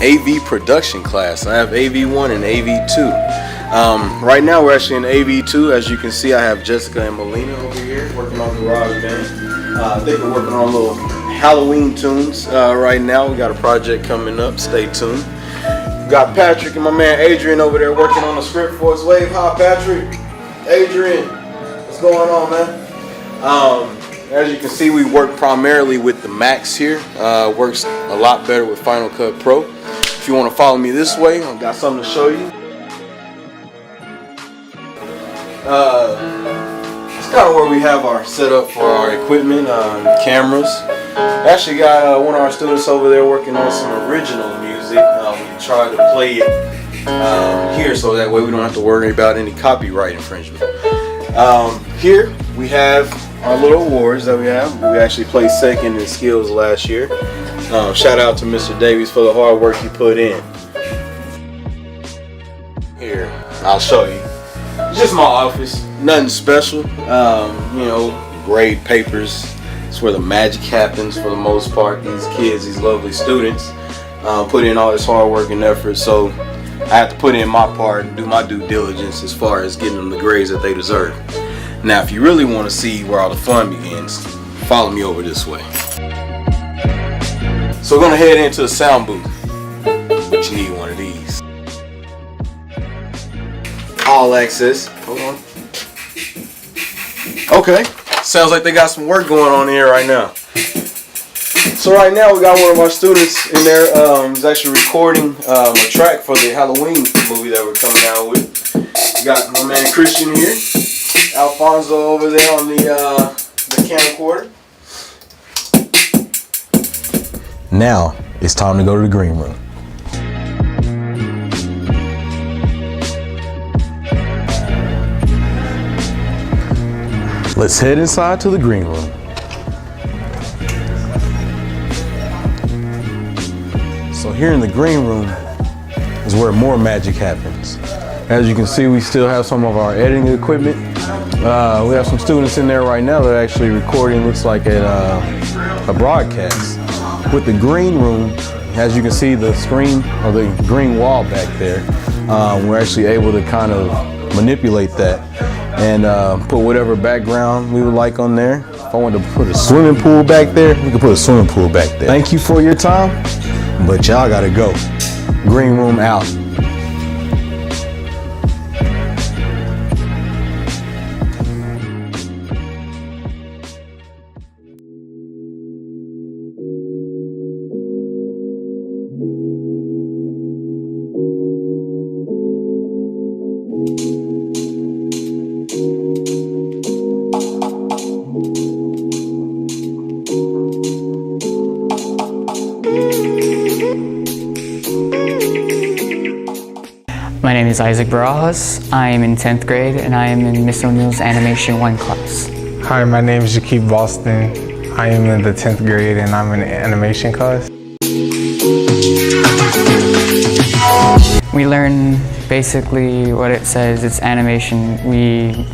AV production class. I have AV1 and AV2. Right now we're actually in AV2. As you can see, I have Jessica and Melina over here working on GarageBand. I think we're working on little Halloween tunes right now. We got a project coming up. Stay tuned. We got Patrick and my man Adrian over there working on the script for us. Wave hi, Patrick. Adrian, what's going on, man? As you can see, we work primarily with the Macs here. Works a lot better with Final Cut Pro. If you want to follow me this way, I've got something to show you. It's kind of where we have our setup for our equipment, cameras. Actually got one of our students over there working on some original music. We try to play it here so that way we don't have to worry about any copyright infringement. Here we have our little awards that we have. We actually placed second in skills last year. Shout out to Mr. Davies for the hard work he put in. Here, I'll show you. It's just my office, nothing special. You know, grade papers. It's where the magic happens for the most part. These kids, these lovely students, put in all this hard work and effort. So I have to put in my part and do my due diligence as far as getting them the grades that they deserve. Now, if you really want to see where all the fun begins, follow me over this way. So we're going to head into the sound booth, but you need one of these. All access. Hold on. Okay, sounds like they got some work going on here right now. So right now we got one of our students in there who's actually recording a track for the Halloween movie that we're coming out with. We got my man Christian here. Alfonso over there on the camcorder. Now it's time to go to the green room. Let's head inside to the green room. So here in the green room is where more magic happens. As you can see, we still have some of our editing equipment. We have some students in there right now that are actually recording, looks like a broadcast. With the green room, as you can see the screen or the green wall back there, we're actually able to kind of manipulate that and put whatever background we would like on there. If I wanted to put a swimming pool back there, we could put a swimming pool back there. Thank you for your time, but y'all gotta go. Green room out. My name is Isaac Barajas. I am in 10th grade and I am in Miss O'Neill's Animation 1 class. Hi, my name is Jakeem Boston. I am in the 10th grade and I'm in the animation class. We learn basically what it says, it's animation. We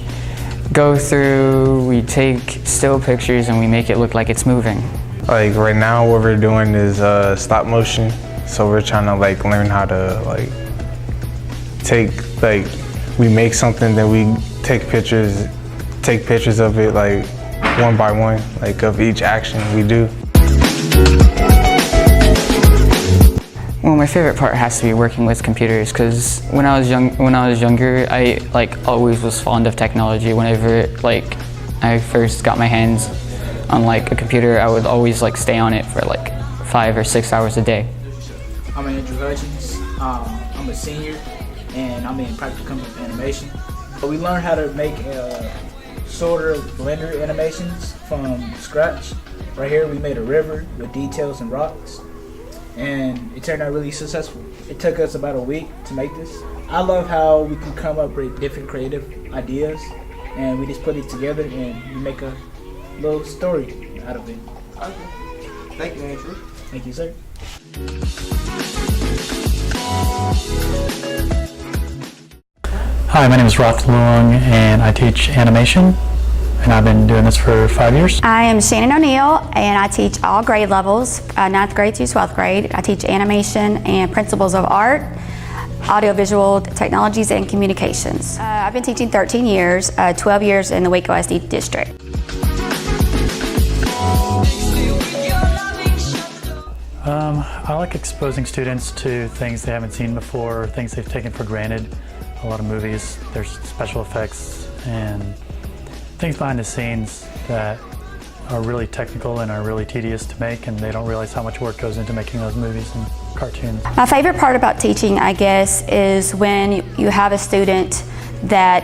go through, we take still pictures and we make it look like it's moving. Like right now what we're doing is stop motion. So we're trying to like learn how to we make something, then we take pictures of it like one by one, like of each action we do. Well, my favorite part has to be working with computers because when I was younger, I always was fond of technology. Whenever I first got my hands on a computer, I would always stay on it for 5 or 6 hours a day. I'm Andrew Hutchins. I'm a senior and I'm in practicum of animation. We learned how to make sort of Blender animations from scratch. Right here we made a river with details and rocks, and it turned out really successful. It took us about a week to make this. I love how we can come up with different creative ideas and we just put it together and we make a little story out of it. Okay. Thank you, Andrew. Thank you, sir. Hi, my name is Roth Luong and I teach animation. and I've been doing this for 5 years. I am Shannon O'Neill, and I teach all grade levels, 9th grade through 12th grade. I teach animation and principles of art, audiovisual technologies, and communications. I've been teaching 13 years, 12 years in the Waco SD district. I like exposing students to things they haven't seen before, things they've taken for granted. A lot of movies, there's special effects and things behind the scenes that are really technical and are really tedious to make, and they don't realize how much work goes into making those movies and cartoons. My favorite part about teaching, I guess, is when you have a student that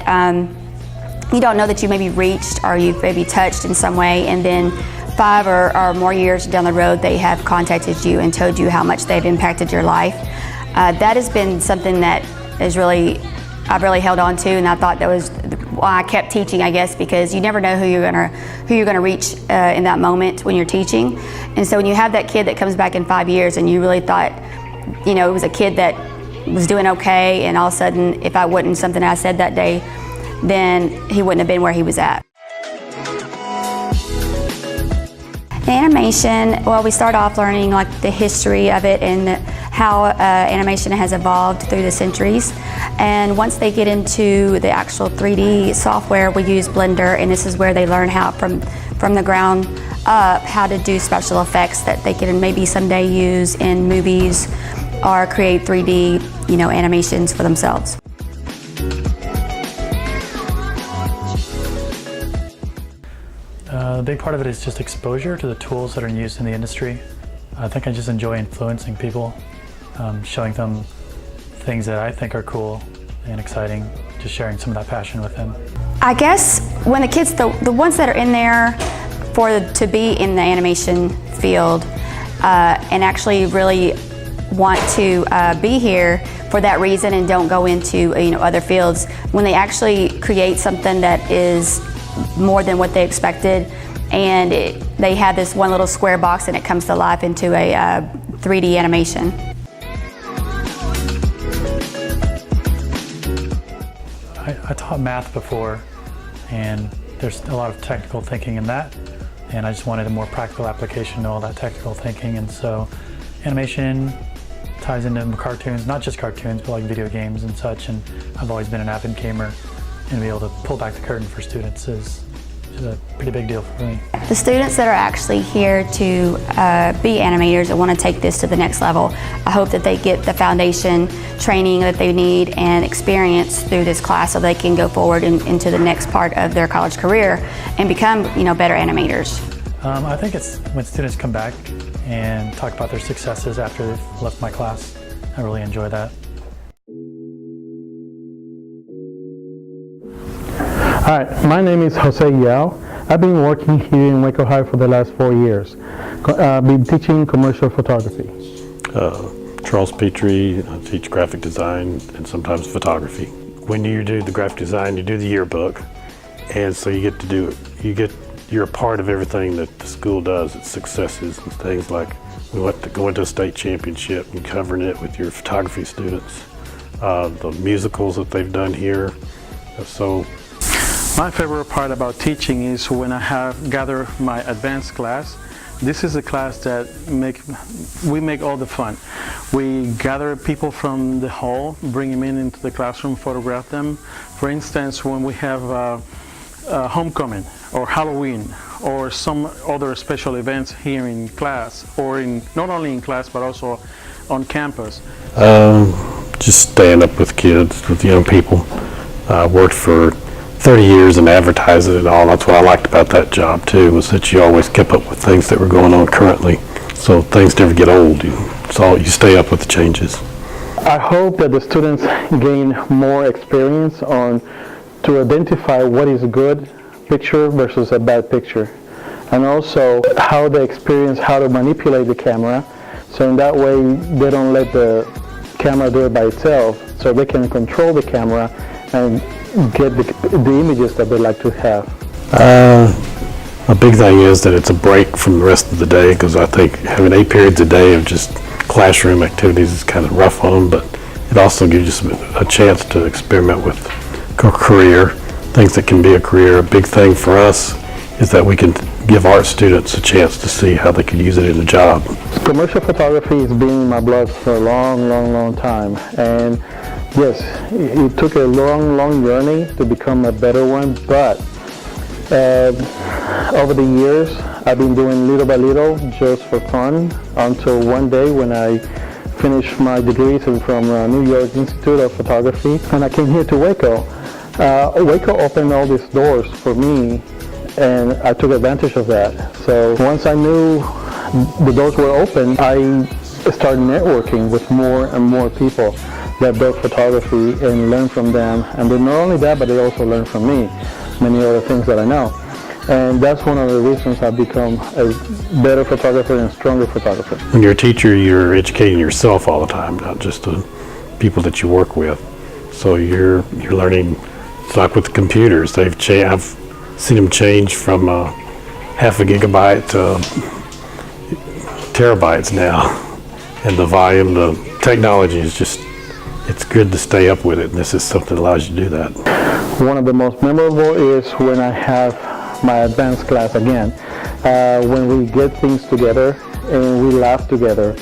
you don't know that you maybe reached or you've maybe touched in some way, and then 5 or more years down the road they have contacted you and told you how much they've impacted your life. That has been something that is I've really held on to, and I thought that was why I kept teaching, I guess, because you never know who you're gonna reach in that moment when you're teaching. And so when you have that kid that comes back in 5 years and you really thought, it was a kid that was doing okay, and all of a sudden, if I wouldn't something I said that day, then he wouldn't have been where he was at. The animation, well, we start off learning like the history of it and how animation has evolved through the centuries. And once they get into the actual 3D software, we use Blender, and this is where they learn how from the ground up how to do special effects that they can maybe someday use in movies or create 3D, animations for themselves. A big part of it is just exposure to the tools that are used in the industry. I think I just enjoy influencing people, showing them things that I think are cool and exciting, just sharing some of that passion with them. I guess when the kids, the ones that are in there to be in the animation field and actually really want to be here for that reason and don't go into other fields, when they actually create something that is more than what they expected, and they have this one little square box and it comes to life into a 3D animation. I taught math before, and there's a lot of technical thinking in that, and I just wanted a more practical application to all that technical thinking, and so animation ties into cartoons, not just cartoons, but like video games and such, and I've always been an avid gamer, and to be able to pull back the curtain for students is a pretty big deal for me. The students that are actually here to be animators and want to take this to the next level, I hope that they get the foundation training that they need and experience through this class so they can go forward into the next part of their college career and become better animators. I think it's when students come back and talk about their successes after they've left my class. I really enjoy that. Hi, my name is Jose Yao. I've been working here in Waco High for the last 4 years. I've been teaching commercial photography. Charles Petrie, I teach graphic design and sometimes photography. When you do the graphic design, you do the yearbook, and so you're a part of everything that the school does, its successes and things like we went to go into a state championship and covering it with your photography students, the musicals that they've done here. So. My favorite part about teaching is when I gather my advanced class. This is a class that we make all the fun. We gather people from the hall, bring them into the classroom, photograph them. For instance, when we have homecoming or Halloween or some other special events here in class, or not only in class but also on campus. Just staying up with kids, with young people. I worked for 30 years in advertising and all. That's what I liked about that job too, was that you always kept up with things that were going on currently. So things never get old. You stay up with the changes. I hope that the students gain more experience to identify what is a good picture versus a bad picture, and also how they experience how to manipulate the camera, so in that way they don't let the camera do it by itself, so they can control the camera and get the images that they like to have. A big thing is that it's a break from the rest of the day, because I think having 8 periods a day of just classroom activities is kind of rough on them, but it also gives you a chance to experiment with a career things that can be a career. A big thing for us is that we can give art students a chance to see how they could use it in a job. Commercial photography has been in my blood for a long time, and yes, it took a long journey to become a better one, but over the years I've been doing little by little just for fun until one day when I finished my degrees from New York Institute of Photography, and I came here to Waco. Waco opened all these doors for me, and I took advantage of that. So once I knew the doors were open, I started networking with more and more people that build photography and learn from them. And then not only that, but they also learn from me many other things that I know. And that's one of the reasons I've become a better photographer and stronger photographer. When you're a teacher, you're educating yourself all the time, not just the people that you work with. So you're learning. It's like with the computers. I've seen them change from half a gigabyte to terabytes now, and the volume, the technology is just, it's good to stay up with it, and this is something that allows you to do that. One of the most memorable is when I have my advanced class again, when we get things together and we laugh together.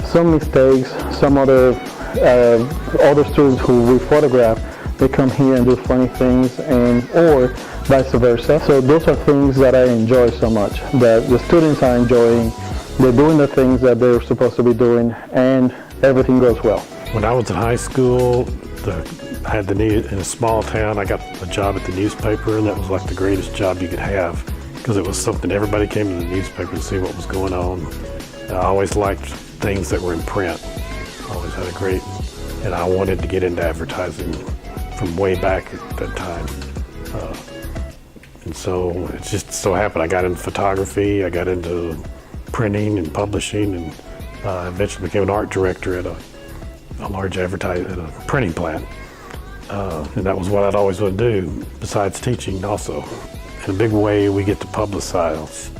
Some mistakes, some other students who we photograph, they come here and do funny things, or vice versa. So those are things that I enjoy so much, that the students are enjoying. They're doing the things that they're supposed to be doing, and everything goes well. When I was in high school, I had the need in a small town. I got a job at the newspaper, and that was like the greatest job you could have, because it was something everybody came to the newspaper to see what was going on. I always liked things that were in print. I always had a great, and I wanted to get into advertising from way back at that time. And so it just so happened I got into photography, I got into printing and publishing, and eventually became an art director at a large printing plant. And that was what I'd always wanted to do, besides teaching also. In a big way, we get to publicize.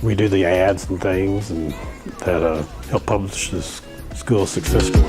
We do the ads and things, and that help publish the school successfully.